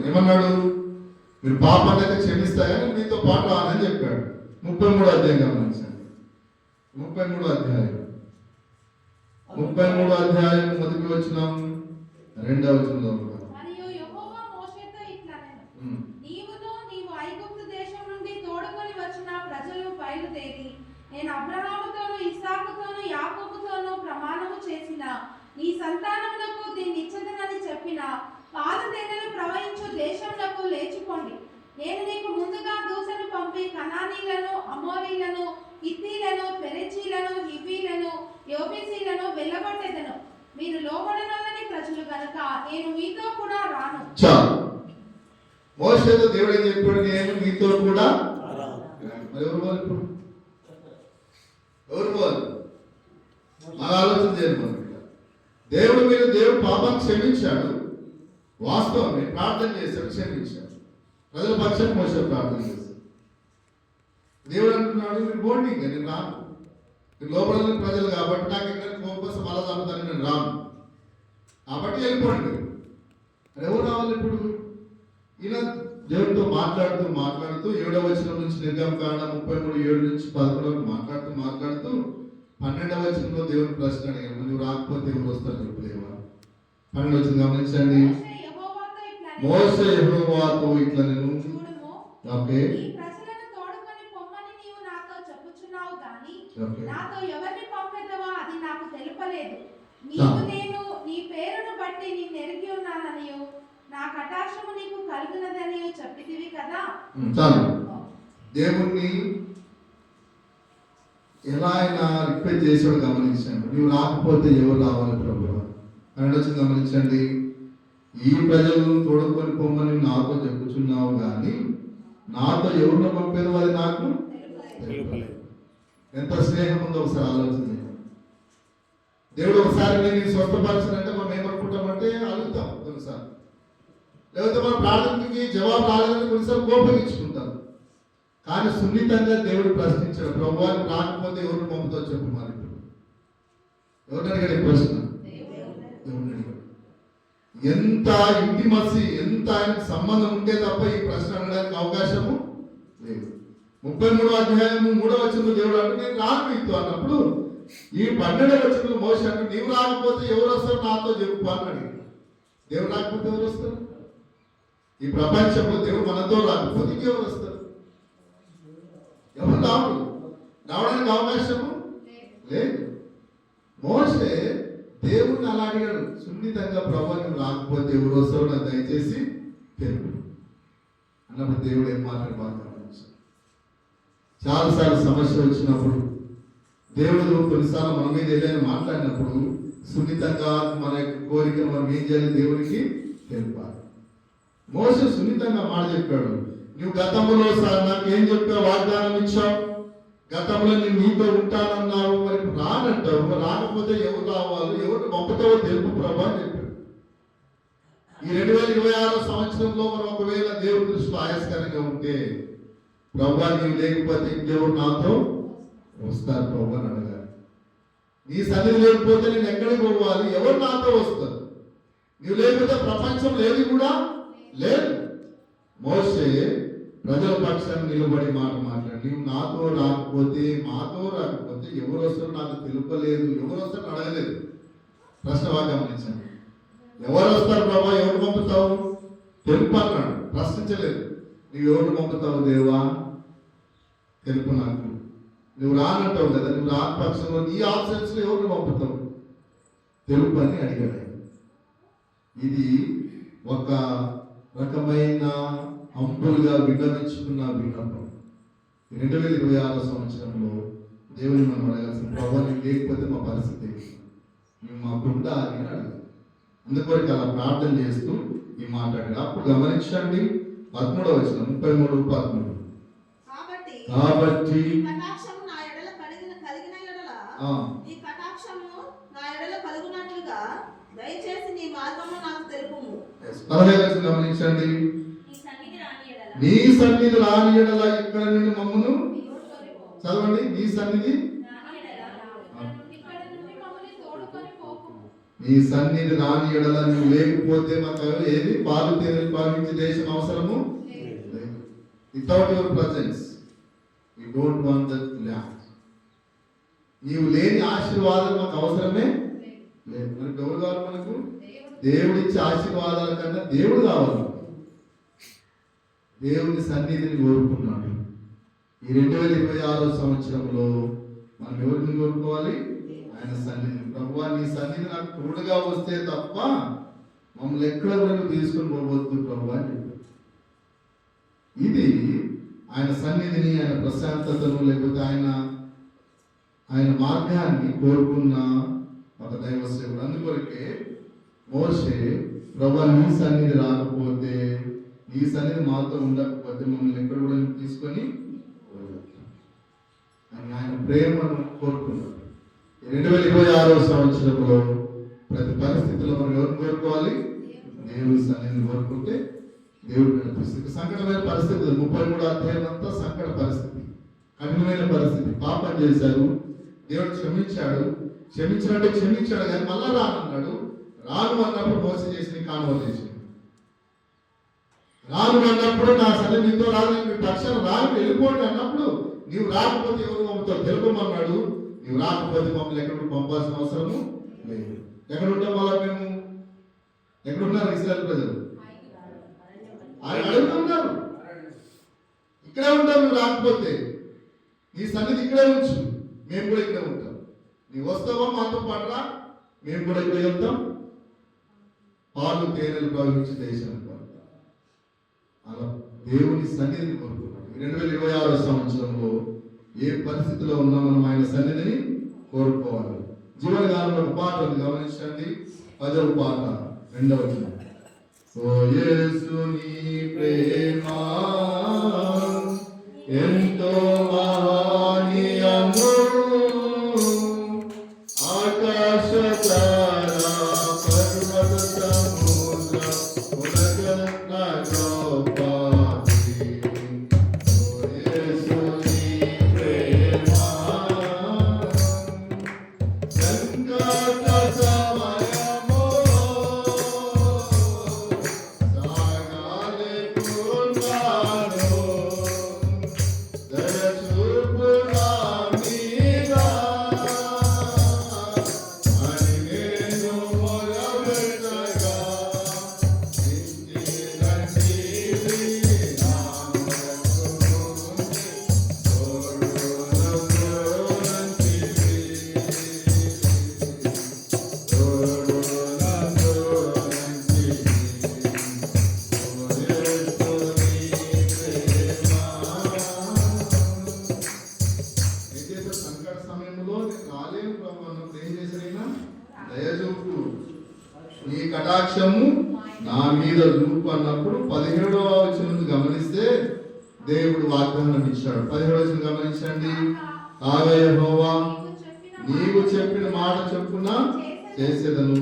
ఏమన్నాడు? మీరు పాపాన్ని అయితే క్షమిస్తాయని మీతో పాటు రానని చెప్పాడు. 33 అధ్యాయం గమనించండి. 33 అధ్యాయం మొదటి వచనం 2వ వచనంలో మరియు యెహోవా మోషేతో ఇట్లనెను, నీవు ఐగుప్తు దేశం నుండి తోడుకొని వచ్చిన ప్రజలు బయలుదేరి నేను అబ్రహాముతోను ఇస్సాకుతోను యాకోబుతోను ప్రమాణము చేసిన నీ సంతానమునకు దీన్ని ఇచ్చదనని చెప్పిన పాలు తేనెలు ప్రవహించు దేశములకు లేచిపోండి. నేను నీకు ముందుగా దూతను పంపి కనానీలను, అమోరీలను, హిత్తీలను, పెరిజీలను, హివ్వీలను, యెబూసీలను వెళ్ళగొట్టెదను. మీరు లోబడనొల్లని ప్రజలు గనుక నేను మీతో కూడా రాను. మోషేతో దేవుడు ఏం చెప్పాడు? నేను మీతో కూడా రాను. మరి ఎవరు పోవాలి? మన ఆలోచన చేయాలి. దేవుడు పాపాన్ని క్షమించాడు, వాస్తవమే. ప్రార్థన చేశాడు, క్షమించాడు. ప్రజల పక్షాన్ని మోసే ప్రార్థన చేశాడు. దేవుడు అంటున్నాడు, మీరు పోండి, ఇంకా నేను రాను. మీరు లోపల ప్రజలు కాబట్టి నాకు ఇక్కడ కోపం మళ్ళా చంపుతాను, నేను రాను. కాబట్టి వెళ్ళిపోండి. ఎవరు రావాలి ఇప్పుడు? ఈయన దేవుడితో మాట్లాడుతూ 7వ వచనం నుంచి నిర్గమకాండం 33:7 నుంచి 11 మాట్లాడుతూ 12వ వచనంలో దేవుని ప్రశ్న అడిగాడు, నువ్వు రాకపోతే ఎవరు వస్తారు చెప్పు దేవా. 12వ వచనం గమనించండి. మోషే యెహోవాతో ఇట్లా నేను ఓకే నాతో ఎవరిని పంపెదవో అది నాకు తెలుపలేదు. నీవు నేను నీ పేరును బట్టి నిన్ను ఎరిగి ఉన్నాననియు నా కటాక్షము నీకు కలుగునదని చెప్పితివి కదా. దేవుణ్ణి ఎలా ఆయన రిక్వెస్ట్ చేసాడు గమనించండి. నువ్వు రాకపోతే ఎవరు రావాలి ప్రభువా అని వచ్చి గమనించండి. ఈ ప్రజలను తోడుకొని పొమ్మని నాతో చెప్పుచున్నావు కానీ నాతో ఎవరిని పంపేది అది నాకు తెలుపలేదు. ఎంత స్నేహం ఉందో ఒకసారి ఆలోచన. దేవుడు ఒకసారి నేను స్వస్థపరచాలంటే మనం ఏమనుకుంటామంటే అడుగుతాం కొన్నిసార్లు, లేకపోతే మన ప్రార్థనకి జవాబు రాలేదని కొన్నిసార్లు కోపగించుకుంటాం. కానీ సున్నితంగా దేవుడు ప్రశ్నించాడు, ప్రభువాన్ని రాకపోతే ఎవరిని పంపుతావు చెప్పు. మరి ఎవరిని అడిగాడు ప్రశ్న? దేవుడిని అడిగాడు. ఎంత ఇంటిమసి, ఎంత ఆయనకు సంబంధం ఉంటే తప్ప ఈ ప్రశ్న అడగడానికి అవకాశము లేదు. 33వ అధ్యాయం 3వ వచనంలో దేవుడు అంటే నేను రాను మీతో అన్నప్పుడు, ఈ 12వ వచనంలో మోషే అంటే నీవు రాకపోతే ఎవరు వస్తారు నాతో చెప్పు అన్నాడు. దేవుడు రాకపోతే ఎవరు వస్తారు? ఈ ప్రపంచంలో దేవుడు మనతో రాకపోతే ఎవరు వస్తారు? ఎవరు రావడానికి అవకాశము లేదు. మోషే దేవుడిని అలా అడిగాడు సున్నితంగా, ప్రభు నువ్వు రాకపోతే ఎవరు వస్తారో నాకు దయచేసి తెలుపు అన్నప్పుడు దేవుడు ఏం మాట్లాడు. చాలాసార్లు సమస్య వచ్చినప్పుడు దేవుడు కొన్నిసార్లు మన మీద ఏదైనా మాట్లాడినప్పుడు సున్నితంగా మన యొక్క కోరికను మనం ఏం చేయాలి? దేవుడికి తెలిపాలి. మోషే సున్నితంగా మాట చెప్పాడు, నువ్వు గతంలో నాకు ఏం చెప్పావు? వాగ్దానం ఇచ్చావు, గతంలో నేను నీతో ఉంటానన్నావు, మరి రానంటావు. రాకపోతే ఎవరు రావాలి? ఎవరిని పంపుతావో తెలుపు ప్రభు అని చెప్పాడు. ఈ 2026 సంవత్సరంలో మనం ఒకవేళ దేవుడి దృష్టిలో ఆయాస్కరంగా ఉంటే, ప్రభు నీవు లేకపోతే ఇంకెవరు నాతో వస్తారు ప్రభు అని అడగాలి. నీ సన్నిధి లేకపోతే నేను ఎక్కడికి పోవాలి? ఎవరు నాతో వస్తారు? నీవు లేకపోతే ప్రపంచం లేదు కూడా లేదు. మోషే ప్రజల పక్షాన్ని నిలబడి మాట్లాడి, నీవు నాతో రాకపోతే, మాతో రాకపోతే ఎవరు వస్తారో నాకు తెలుపలేదు, ఎవరు వస్తారో అడగలేదు. ప్రశ్న బాగా గమనించండి. ఎవరు వస్తారు ప్రభా, ఎవరు పంపుతావు తెలుపు అన్నాడు, ప్రశ్నించలేదు. నువ్వు ఎవరు పంపుతావు దేవా తెలుపు నాకు. నువ్వు రానంటావు కదా, నువ్వు రాని పక్షంలో నీ ఆప్షన్స్ లో ఎవరిని పంపుతావు తెలుపు అని అడిగాడు. ఇది ఒక రకమైన అంపులుగా విన్నవించుకున్న విన్నపం. 2026 సంవత్సరంలో దేవుని మనం అడగాల్సిన, ప్రభావం లేకపోతే మా పరిస్థితి నువ్వు మాకుంటా అని అడగాలి. అందుకొరకు అలా ప్రార్థన చేస్తూ ఈ మాట్లాడాడు. అప్పుడు గమనించండి 13వ వచనం 33:13. కాబట్టి దయచేసి నీ మార్గమును నాకు తెలుపుము. గమనించండి, నీ సన్నిధి రాని యెడల ఇక్కడ నుండి మమ్మను చదవండి. నీ సన్నిధి నీ సన్నిధి రాని ఎడల నువ్వు లేకపోతే మాకు ఏది పాలు తేనెలు భావించే దేశం అవసరము లేదు. Without your presence you don't want that land. నీవు లేని ఆశీర్వాదం మాకు అవసరమే లేదు. మనకు ఎవరు కావాలి? మనకు దేవుడిచ్చే ఆశీర్వాదాల కన్నా దేవుడు కావాలి. దేవుని సన్నిధిని కోరుకున్నాడు. ఈ 2026 సంవత్సరంలో మనం ఎవరిని కోరుకోవాలి? ఆయన సన్నిధి. ప్రభువా, నీ సన్నిధి నాకు తోడుగా వస్తే తప్ప మమ్మల్ని ఎక్కడ వరకు తీసుకొని పోవద్దు ప్రభువా అని చెప్పారు. ఇది ఆయన సన్నిధిని, ఆయన ప్రశాంతతను, లేకపోతే ఆయన మార్గాన్ని కోరుకున్న ఒక దైవ సేవకుడు. అందుకొరకే మోషే, ప్రభువా నీ సన్నిధి రాకపోతే, నీ సన్నిధి మాతో ఉండకపోతే మమ్మల్ని ఎక్కడ కూడా తీసుకొని అని ఆయన ప్రేమను కోరుకున్నాడు. 2026 సంవత్సరంలో ప్రతి పరిస్థితుల్లో మనం ఎవరిని కోరుకోవాలి? దేవుని సన్నిధిని కోరుకుంటే దేవుడు నడిపిస్తుంది. సంకటమైన పరిస్థితులు 33 అధ్యాయం అంతా సంకట పరిస్థితి, కఠినమైన పరిస్థితి. పాపం చేశారు, దేవుడు క్షమించాడు. క్షమించినట్టే క్షమించాడు, కానీ మళ్ళా రానన్నాడు. రాను అన్నప్పుడు మోసం చేసి కానువ చేసింది. రాను అన్నప్పుడు నా సన్నిధి నీతో రాదు, మీ పక్షాలు రాను వెళ్ళిపోండి అన్నప్పుడు నీవు రాకపోతే ఎవరు మమ్మల్ని తెలుపమన్నాడు. నీవు రాకపోతే మమ్మల్ని ఎక్కడ పంపాల్సిన అవసరము లేదు. ఎక్కడ ఉంటాం వల్ల మేము? ఎక్కడున్నారు ఇశ్రాయేలు ప్రజలు? ఆయన అడుగుతున్నారు, ఇక్కడే ఉంటాం. నువ్వు రాకపోతే నీ సన్నిధి ఇక్కడే ఉంచు, మేము కూడా ఇక్కడే ఉంటాం. నీవు వస్తావా మాతో పాటు రా, మేము కూడా ఇక్కడే వెళ్తాం. పాలు తేనెలు భావించి దేశం అలా దేవుని సన్నిధిని కోరుకున్నాడు. 2026 సంవత్సరంలో ఏ పరిస్థితిలో ఉన్నా మనం ఆయన సన్నిధిని కోరుకోవాలి. జీవనగానంలో ఒక పాట ఉంది, గమనించండి. 10వ పాట 2వ వచనం. ఓ యేసు నీ ప్రేమ ఎంతో మహనీయము, ఆకాశ తారా పర్వత సముద్ర ఉలగన గోపాలి. ఓ యేసు నీ ప్రేమ సంకట సమయము సాగాలి కుండాను దయచూపు నా మీద అని నేను మొరపెట్టగా సంకట సమయంలో నేను రాలేను ప్రభు అన్నప్పుడు ఏం చేశారైనా? దయచూపు, నీ కటాక్షము నా మీద చూపు అన్నప్పుడు 17వ వచనం గమనిస్తే దేవుడు వాగ్దానం ఇచ్చాడు. 17వ వచనం గమనించండి. కాగా యెహోవా నీవు చెప్పిన మాట చొప్పున చేసేదను,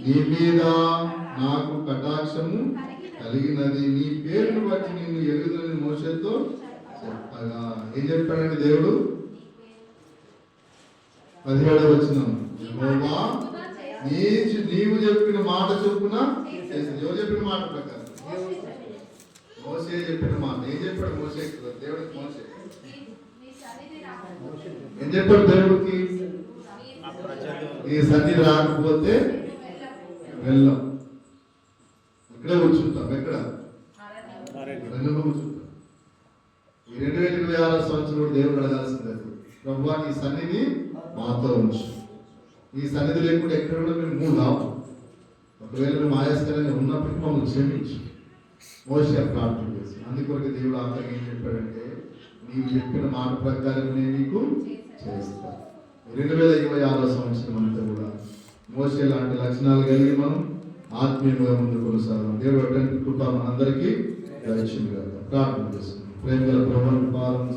నీ మీద నాకు కటాక్షము కలిగినది, నీ పేరును బట్టి నేను ఎరుగుదని మోషేతో చెప్పగా. ఏం చెప్పాడండి దేవుడు? 17వ వచనం, యెహోవా నీవు చెప్పిన మాట చొప్పున చేసేది. ఎవరు చెప్పిన మాట ప్రకారం? మోషే చెప్పిన మాట. ఏం చెప్పాడు మోషే? దేవుడికి మోషే ఏం చెప్పాడు దేవుడికి? నీ సన్నిధి రాకపోతే వెళ్ళాం, ఇక్కడే కూర్చుంటాం. ఎక్కడ? అరణ్యంలో కూర్చుంటాం. ఈ 2026 సంవత్సరంలో దేవుడు అడగాల్సింది, ప్రభువా నీ సన్నిధి మాతో ఉంచు. ఈ సన్నిధి లేకుండా ఎక్కడ కూడా మేము మూవ్ కావు. ఒకవేళ మేము ఆయాస్కరంగా ఉన్నప్పటికీ మమ్మల్ని క్షమించు. మోషే ప్రార్థన చేసి, అందుకొరకు దేవుడు ఆఖరికి ఏం చెప్పాడంటే, నీవు చెప్పిన మాట ప్రకారం నేను నీకు చేస్తాను. 2026 సంవత్సరం అంతా కూడా మోషే లాంటి లక్షణాలు కలిగి మనం ఆత్మీయంగా ముందు కొనసాగాం. దేవుడు అటువంటి కృప మనందరికీ దయచేయగా ప్రార్థన చేస్తున్నాం. ప్రేమ గల ప్రభువుని పాలన